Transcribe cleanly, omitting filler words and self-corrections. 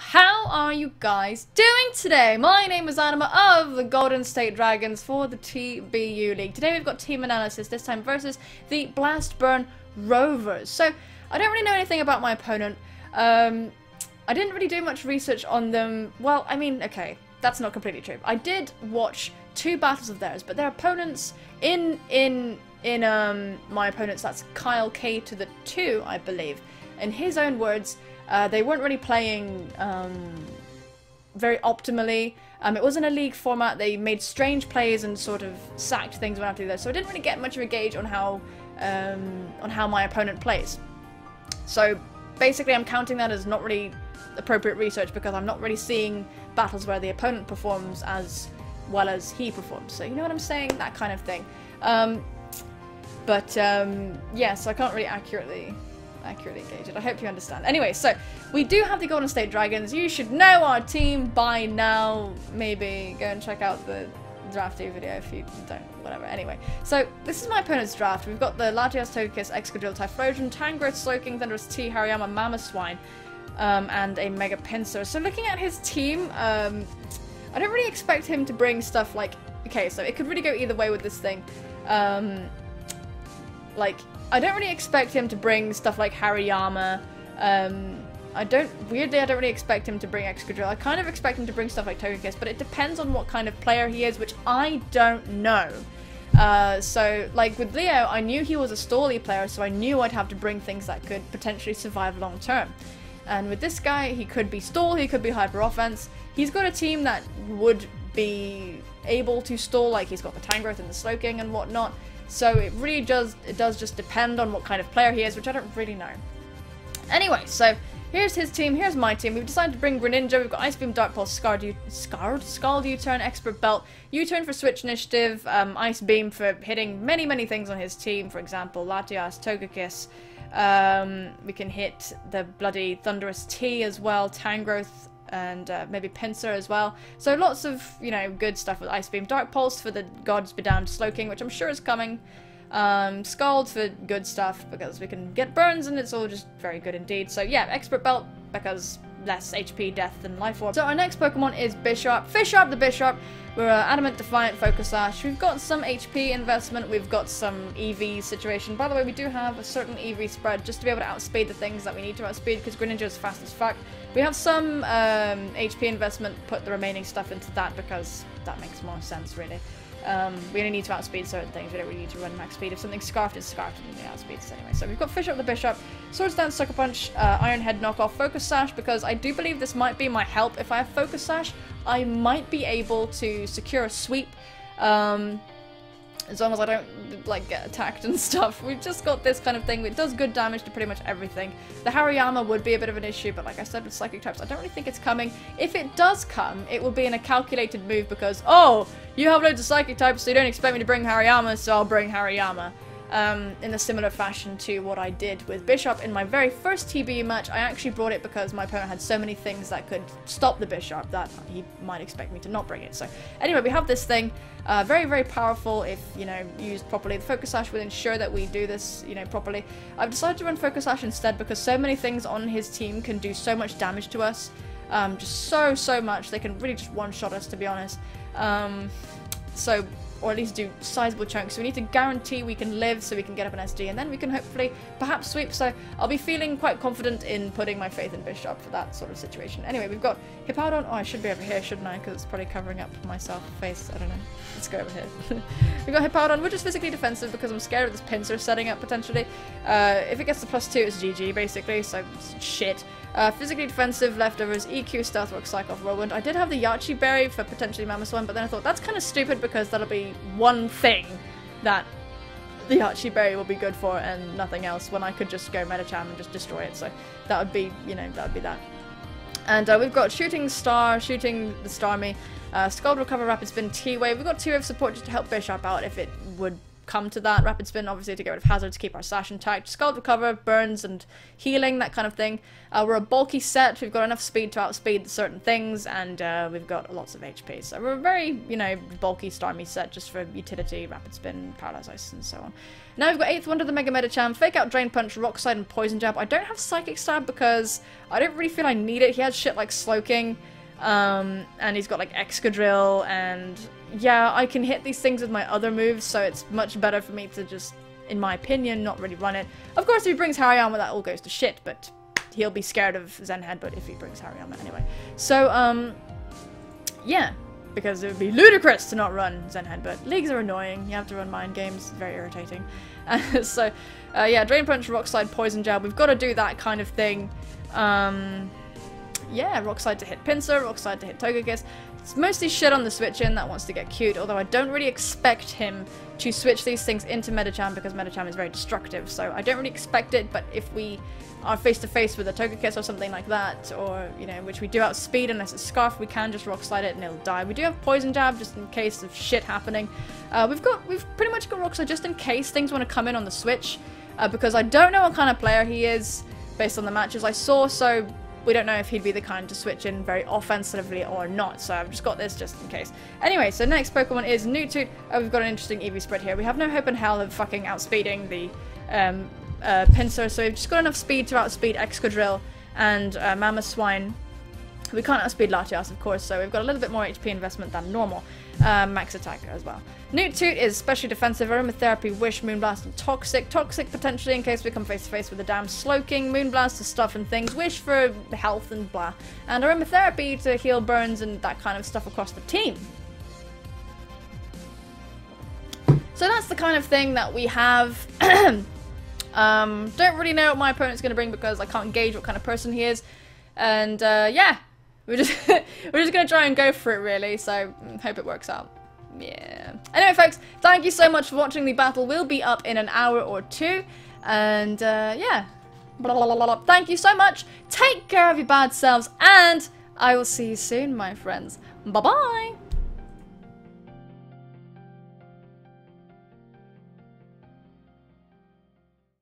How are you guys doing today? My name is Anima of the Golden State Dragons for the TBU League. Today we've got team analysis, this time versus the Blastburn Rovers. So, I don't really know anything about my opponent. I didn't really do much research on them. Well, I mean, okay, that's not completely true. I did watch 2 battles of theirs, but their opponents in my opponents, that's Kyle K to the 2, I believe. In his own words, they weren't really playing very optimally. It wasn't a league format. They made strange plays and sort of sacked things when after that. So I didn't really get much of a gauge on how my opponent plays. So basically, I'm counting that as not really appropriate research because I'm not really seeing battles where the opponent performs as well as he performs. So you know what I'm saying? That kind of thing. Yeah, so I can't really accurately gauge it. I hope you understand. Anyway, so we do have the Golden State Dragons. You should know our team by now. Maybe go and check out the drafty video if you don't, whatever. Anyway, so this is my opponent's draft. We've got the Latias, Togekiss, Excadrill, Typhlosion, Tangrowth, Slowking, Thunderous T, Hariyama, Mamoswine, and a Mega Pinsir. So looking at his team, I don't really expect him to bring stuff like, okay, so it could really go either way with this thing. I don't really expect him to bring stuff like Hariyama. I don't really expect him to bring Excadrill. I kind of expect him to bring stuff like Togekiss, but it depends on what kind of player he is, which I don't know. So, like with Leo, I knew he was a stally player, so I knew I'd have to bring things that could potentially survive long term. And with this guy, he could be stall, he could be hyper offense. He's got a team that would be able to stall, like he's got the Tangrowth and the Slowking and whatnot. So it really does just depend on what kind of player he is, which I don't really know. Anyway, so here's his team, here's my team. We've decided to bring Greninja. We've got Ice Beam, Dark Pulse, Scald U-Turn, Expert Belt, U-Turn for Switch Initiative, Ice Beam for hitting many things on his team. For example, Latias, Togekiss. We can hit the bloody Thunderous T as well, Tangrowth, and maybe Pinsir as well. So lots of, you know, good stuff with Ice Beam. Dark Pulse for the Gods Be Damned Slowking, which I'm sure is coming. Scald for good stuff, because we can get burns, and it's all just very good indeed. So yeah, Expert Belt, because less HP, death, than Life Orb. So our next Pokemon is Bisharp. Fisharp the Bisharp. We're Adamant, Defiant, Focus Sash. We've got some HP investment. We've got some EV situation. By the way, we do have a certain EV spread just to be able to outspeed the things that we need to outspeed, because Greninja is fast as fuck. We have some HP investment, put the remaining stuff into that because that makes more sense, really. We only need to outspeed certain things, we don't really need to run max speed. If something's Scarfed, it's Scarfed and it outspeeds anyway. So we've got Fisharp the Bisharp, Swords Dance, Sucker Punch, Iron Head knockoff, Focus Sash, because I do believe this might be my help. If I have Focus Sash, I might be able to secure a sweep. As long as I don't, like, get attacked and stuff. We've just got this kind of thing. It does good damage to pretty much everything. The Hariyama would be a bit of an issue, but like I said with Psychic types, I don't really think it's coming. If it does come, it will be in a calculated move because, oh, you have loads of Psychic types, so you don't expect me to bring Hariyama, so I'll bring Hariyama. In a similar fashion to what I did with Bisharp in my very first TBU match. I actually brought it because my opponent had so many things that could stop the Bisharp that he might expect me to not bring it. So anyway, we have this thing, very powerful if, you know, used properly. The Focus Sash will ensure that we do this, you know, properly. I've decided to run Focus Sash instead because so many things on his team can do so much damage to us. Just so much. They can really just one-shot us, to be honest. Or at least do sizable chunks. So we need to guarantee we can live so we can get up an SD, and then we can hopefully perhaps sweep. So I'll be feeling quite confident in putting my faith in Bisharp for that sort of situation. Anyway, we've got Hippowdon. Oh, I should be over here, shouldn't I? Because it's probably covering up myself face. I don't know. Let's go over here. We've got Hippowdon, which is physically defensive because I'm scared of this Pinsir setting up potentially. If it gets to +2, it's GG basically, so shit. Physically defensive, leftovers, EQ, Stealth Rock, Psych Off, Whirlwind. I did have the Yachi Berry for potentially Mamoswine, but then I thought that's kind of stupid because that'll be one thing that the Yachi Berry will be good for and nothing else, when I could just go Medicham and just destroy it. So that would be, you know, that would be that. And we've got Shooting Star, Shooting the Starmie, Scald, Recover, Rapid Spin, T-Wave. We've got T-Wave support just to help Bisharp out if it would come to that. Rapid Spin, obviously, to get rid of Hazard, to keep our Sash intact. Scald Recover, Burns, and Healing, that kind of thing. We're a bulky set. We've got enough speed to outspeed certain things, and we've got lots of HP. So we're a very, you know, bulky, Starmie set just for utility, Rapid Spin, Paralyze Ice, and so on. Now we've got 8th Wonder, the Mega Medicham, Fake Out, Drain Punch, Rock Slide, and Poison Jab. I don't have Psychic Stab because I don't really feel I need it. He has shit like Slowking, and he's got like Excadrill, and yeah, I can hit these things with my other moves, so it's much better for me to just, in my opinion, not really run it. Of course, if he brings Hariyama, that all goes to shit, but he'll be scared of Zen Headbutt if he brings Hariyama anyway. So, yeah, because it would be ludicrous to not run Zen Headbutt. Leagues are annoying. You have to run Mind Games. It's very irritating. So, yeah, Drain Punch, Rock Slide, Poison Jab. We've got to do that kind of thing. Yeah, Rock Slide to hit Pinsir, Rock Slide to hit Togekiss. It's mostly shit on the switch-in that wants to get cute, although I don't really expect him to switch these things into Medicham because Medicham is very destructive, so I don't really expect it, but if we are face-to-face with a Togekiss or something like that, or, you know, which we do outspeed unless it's Scarf, we can just Rock Slide it and it'll die. We do have Poison Jab just in case of shit happening. We've pretty much got Rock Slide just in case things want to come in on the switch, because I don't know what kind of player he is based on the matches I saw, so we don't know if he'd be the kind to switch in very offensively or not, so I've just got this just in case. Anyway, so next Pokemon is Newtoot. We've got an interesting EV spread here. We have no hope in hell of fucking outspeeding the Pinsir, so we've just got enough speed to outspeed Excadrill and Mamoswine. We can't outspeed Latias, of course, so we've got a little bit more HP investment than normal. Max attack as well. Newtoot is especially defensive. Aromatherapy, Wish, Moonblast, and Toxic. Toxic potentially in case we come face to face with the damn Slowking. Moonblast to stuff and things. Wish for health and blah. And Aromatherapy to heal burns and that kind of stuff across the team. So that's the kind of thing that we have. Don't really know what my opponent's going to bring because I can't gauge what kind of person he is. And yeah. We're just gonna try and go for it, really, so hope it works out. Yeah. Anyway, folks, thank you so much for watching. The battle will be up in an hour or two, and yeah. Blah, blah, blah, blah. Thank you so much. Take care of your bad selves, and I will see you soon, my friends. Bye-bye.